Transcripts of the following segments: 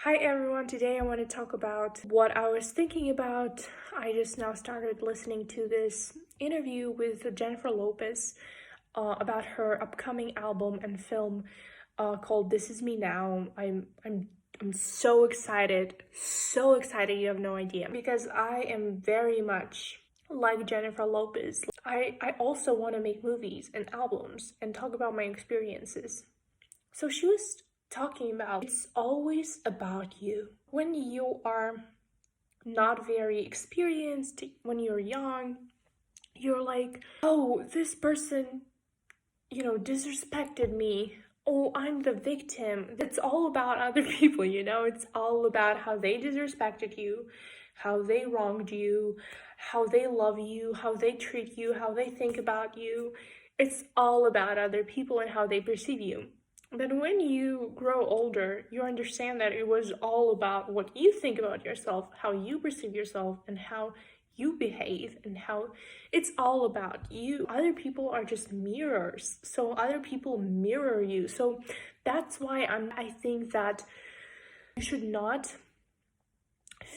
Hi everyone, today I want to talk about what I was thinking about. I just now started listening to this interview with Jennifer Lopez about her upcoming album and film called This Is Me Now. I'm so excited, so excited you have no idea because I am very much like Jennifer Lopez. I also want to make movies and albums and talk about my experiences. So she was talking about it's always about you. When you are not very experienced, when you're young, you're like, oh, this person, disrespected me. Oh, I'm the victim. It's all about other people, It's all about how they disrespected you, how they wronged you, how they love you, how they treat you, how they think about you. It's all about other people and how they perceive you. But when you grow older, you understand that it was all about what you think about yourself, how you perceive yourself, and how you behave, and how it's all about you. Other people are just mirrors, so other people mirror you. So that's why I think that you should not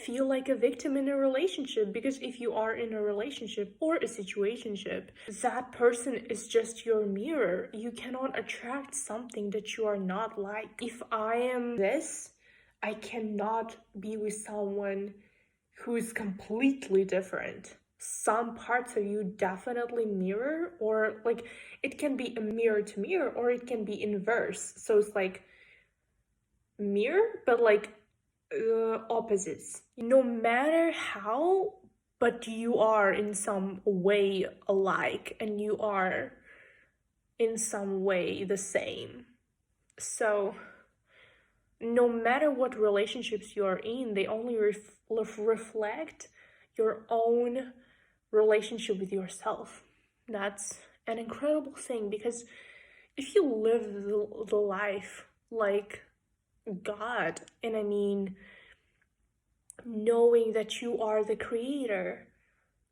feel like a victim in a relationship, because if you are in a relationship or a situationship, that person is just your mirror. You cannot attract something that you are not like. If I am this, I cannot be with someone who is completely different. Some parts of you definitely mirror, or like it can be a mirror to mirror, or it can be inverse. So it's like mirror, but like opposites. No matter how, but you are in some way alike, and you are in some way the same. So no matter what relationships you are in, they only reflect your own relationship with yourself. That's an incredible thing, because if you live the life like God, and I mean, knowing that you are the creator,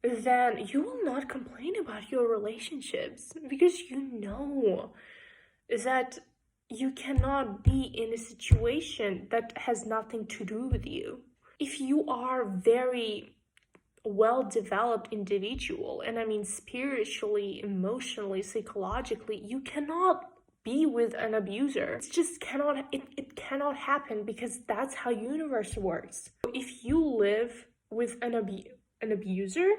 then you will not complain about your relationships, because you know that you cannot be in a situation that has nothing to do with you. If you are very well developed individual, and I mean spiritually, emotionally, psychologically, you cannot be with an abuser. It just cannot, it cannot happen, because that's how universe works. If you live with an abuser,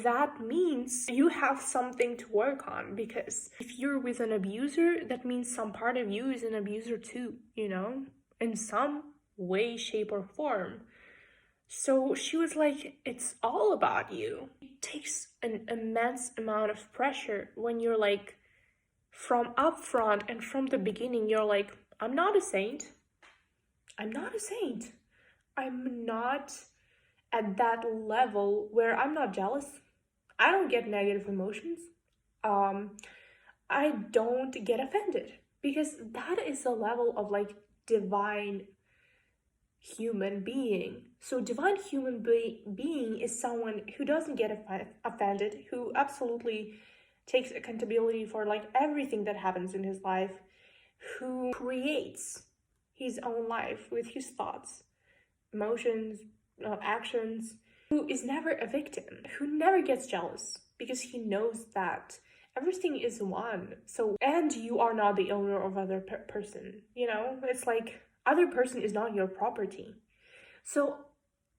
that means you have something to work on, because if you're with an abuser, that means some part of you is an abuser too, in some way, shape, or form. So she was like, it's all about you. It takes an immense amount of pressure when you're like, from up front and from the beginning, you're like, I'm not a saint. I'm not a saint. I'm not at that level where I'm not jealous. I don't get negative emotions. I don't get offended, because that is the level of like divine human being. So divine human being is someone who doesn't get offended, who absolutely takes accountability for like everything that happens in his life, who creates his own life with his thoughts, emotions, actions, who is never a victim, who never gets jealous, because he knows that everything is one. So, and you are not the owner of other person, it's like other person is not your property. So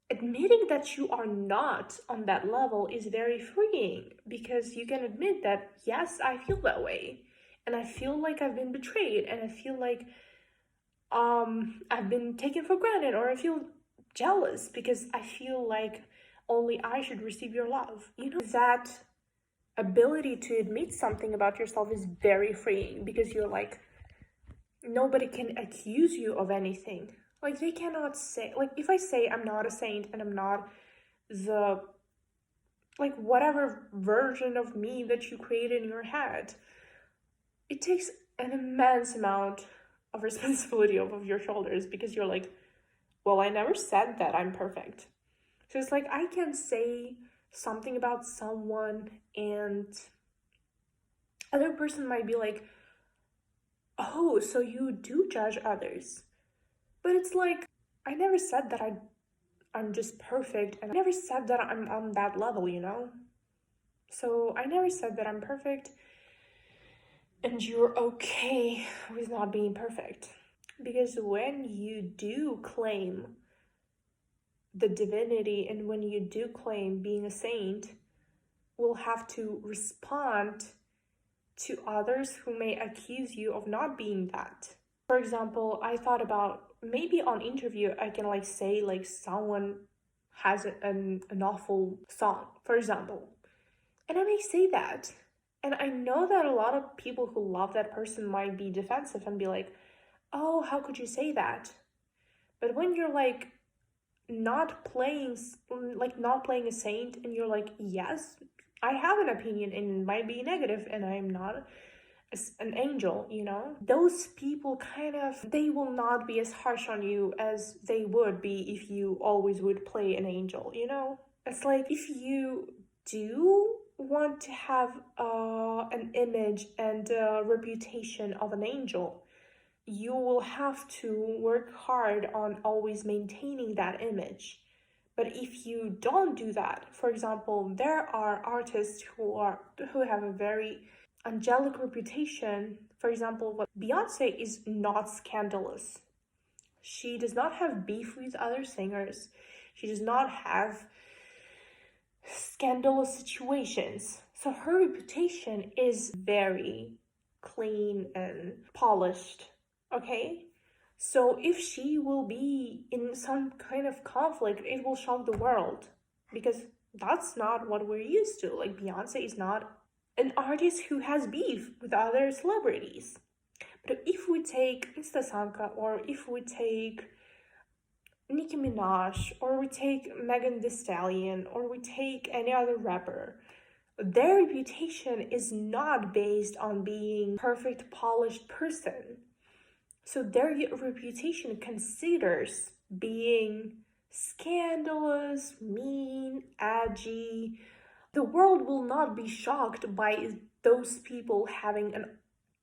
admitting that you are not on that level is very freeing, because you can admit that, yes, I feel that way, and I feel like I've been betrayed, and I feel like I've been taken for granted, or I feel jealous because I feel like only I should receive your love. That ability to admit something about yourself is very freeing, because you're like, nobody can accuse you of anything. Like, they cannot say, like, if I say I'm not a saint and I'm not the, like, whatever version of me that you created in your head, it takes an immense amount of responsibility off of your shoulders, because you're like, well, I never said that I'm perfect. So it's like, I can say something about someone, and other person might be like, oh, so you do judge others. But it's like, I never said that I'm just perfect, and I never said that I'm on that level, you know? So I never said that I'm perfect and you're okay with not being perfect. Because when you do claim the divinity and when you do claim being a saint, we'll have to respond to others who may accuse you of not being that. For example, I thought about maybe on interview I can like say like someone has an awful song, for example. And I may say that. And I know that a lot of people who love that person might be defensive and be like, oh, how could you say that? But when you're like not playing a saint and you're like, yes, I have an opinion and it might be negative and I'm not an angel, you know, those people they will not be as harsh on you as they would be if you always would play an angel, you know. It's like, if you do want to have an image and a reputation of an angel, you will have to work hard on always maintaining that image. But if you don't do that, for example, there are artists who have a very angelic reputation. For example, what Beyonce is not scandalous. She does not have beef with other singers. She does not have scandalous situations. So her reputation is very clean and polished, okay? So if she will be in some kind of conflict, it will shock the world, because that's not what we're used to. Like, Beyonce is not an artist who has beef with other celebrities. But if we take Instasanka, or if we take Nicki Minaj, or we take Megan Thee Stallion, or we take any other rapper, their reputation is not based on being perfect, polished person. So their reputation considers being scandalous, mean, edgy. The world will not be shocked by those people having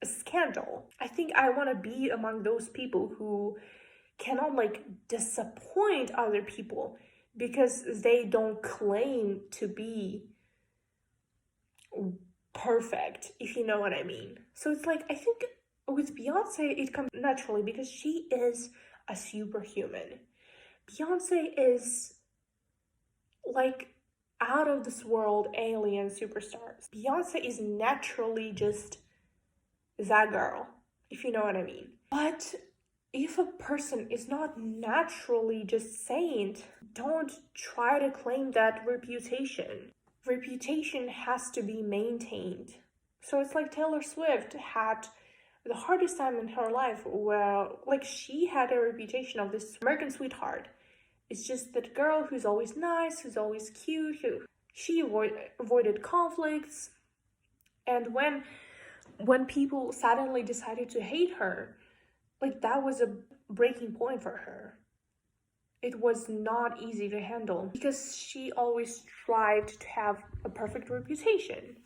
a scandal. I think I want to be among those people who cannot like disappoint other people because they don't claim to be perfect, if you know what I mean. So it's like, I think with Beyonce it comes naturally because she is a superhuman. Beyonce is like out of this world alien superstars. Beyonce is naturally just that girl, if you know what I mean. But if a person is not naturally just saint, don't try to claim that reputation. Reputation has to be maintained. So it's like Taylor Swift had the hardest time in her life where, like, she had a reputation of this American sweetheart. It's just that girl who's always nice, who's always cute, she avoided conflicts. And when people suddenly decided to hate her, like, that was a breaking point for her. It was not easy to handle because she always strived to have a perfect reputation.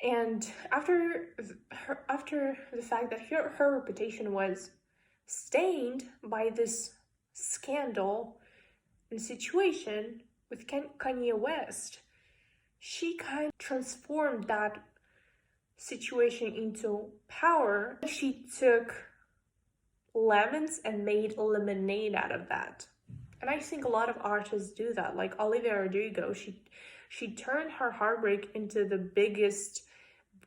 And after the fact that her reputation was stained by this scandal and situation with Kanye West, she kind of transformed that situation into power. She took lemons and made lemonade out of that. And I think a lot of artists do that. Like Olivia Rodrigo, she turned her heartbreak into the biggest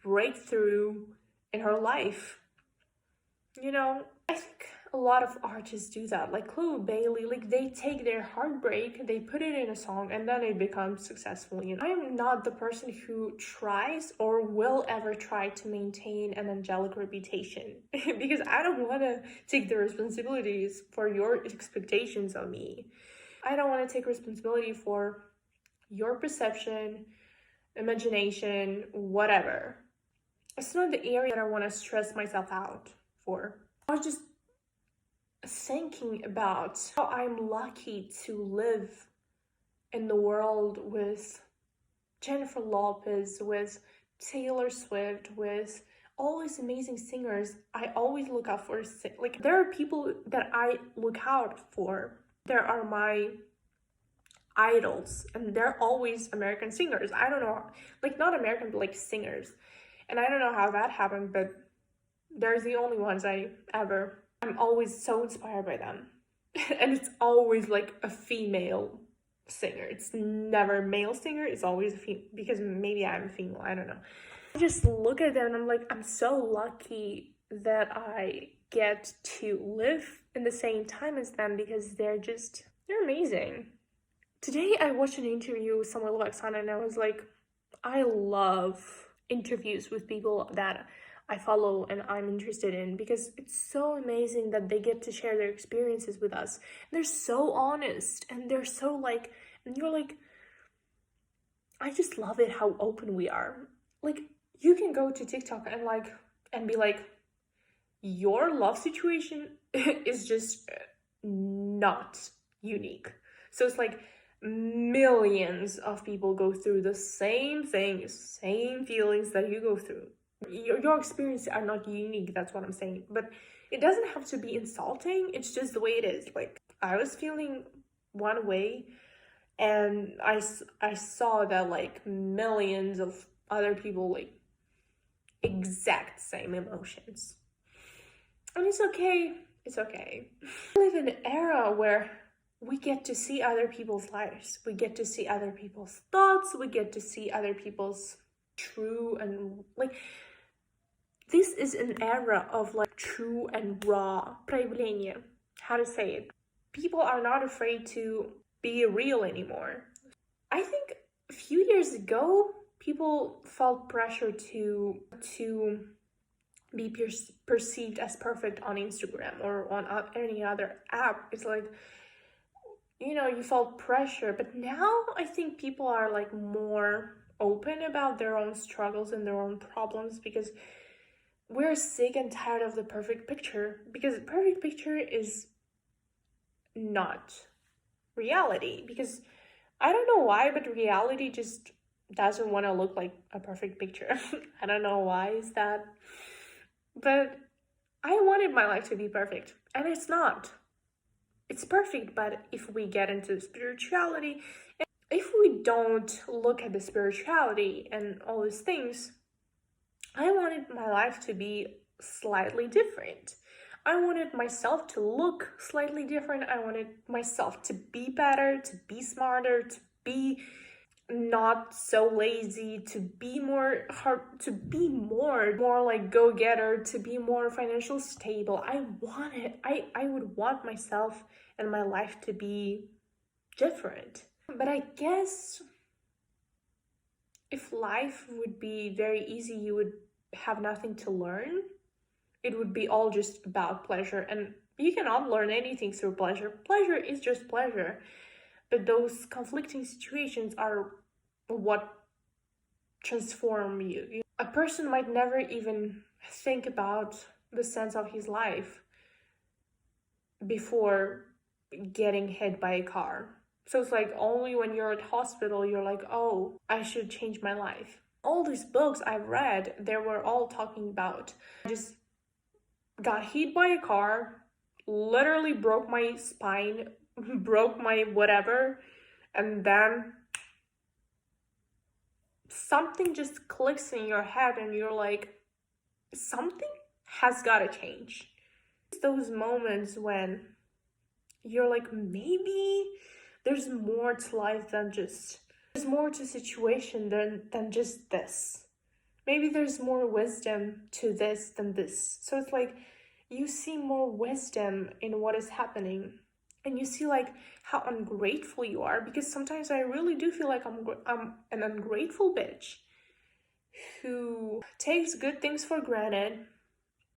breakthrough in her life. You know, I think a lot of artists do that. Like Chloe Bailey, like they take their heartbreak, they put it in a song, and then it becomes successful. You know, I am not the person who tries or will ever try to maintain an angelic reputation because I don't want to take the responsibilities for your expectations on me. I don't want to take responsibility for your perception, imagination, whatever. It's not the area that I want to stress myself out for. I was just thinking about how I'm lucky to live in the world with Jennifer Lopez, with Taylor Swift, with all these amazing singers I always look out for. Like, there are people that I look out for. There are my idols, and they're always American singers. I don't know, like, not American, but like singers. And I don't know how that happened, but they're the only ones I'm always so inspired by them. And it's always like a female singer. It's never a male singer. It's always a female, because maybe I'm female, I don't know. I just look at them and I'm like, I'm so lucky that I get to live in the same time as them, because they're amazing. Today I watched an interview with Samuel Alexander, and I was like, I love interviews with people that I follow and I'm interested in, because it's so amazing that they get to share their experiences with us. And they're so honest, and they're so like, and you're like, I just love it how open we are. Like, you can go to TikTok and be like, your love situation is just not unique. So it's like millions of people go through the same things, same feelings that you go through. Your experiences are not unique, that's what I'm saying. But it doesn't have to be insulting, it's just the way it is. Like, I was feeling one way, and I saw that like millions of other people like exact same emotions. And it's okay, it's okay. We live in an era where we get to see other people's lives, we get to see other people's thoughts, we get to see other people's true and like, this is an era of like true and raw проявление. How to say it? People are not afraid to be real anymore. I think a few years ago, people felt pressure to be perceived as perfect on Instagram or on any other app. It's like, you know, you felt pressure. But now I think people are like more open about their own struggles and their own problems, because we're sick and tired of the perfect picture, because the perfect picture is not reality. Because I don't know why, but reality just doesn't want to look like a perfect picture. I don't know why is that, but I wanted my life to be perfect, and it's not. It's perfect, but if we get into spirituality, if we don't look at the spirituality and all these things, I wanted my life to be slightly different. I wanted myself to look slightly different. I wanted myself to be better, to be smarter, to be not so lazy, to be more like go-getter, to be more financially stable. I would want myself and my life to be different. But I guess if life would be very easy, you would have nothing to learn. It would be all just about pleasure, and you cannot learn anything through pleasure. Pleasure is just pleasure. But those conflicting situations are what transform you. A person might never even think about the sense of his life before getting hit by a car. So it's like only when you're at hospital, you're like, oh, I should change my life. All these books I've read, they were all talking about, I just got hit by a car, literally broke my spine, broke my whatever, and then something just clicks in your head and you're like, something has got to change. It's those moments when you're like, maybe there's more to life than just, there's more to situation than just this. Maybe there's more wisdom to this than this. So it's like you see more wisdom in what is happening, and you see like how ungrateful you are, because sometimes I really do feel like I'm an ungrateful bitch who takes good things for granted,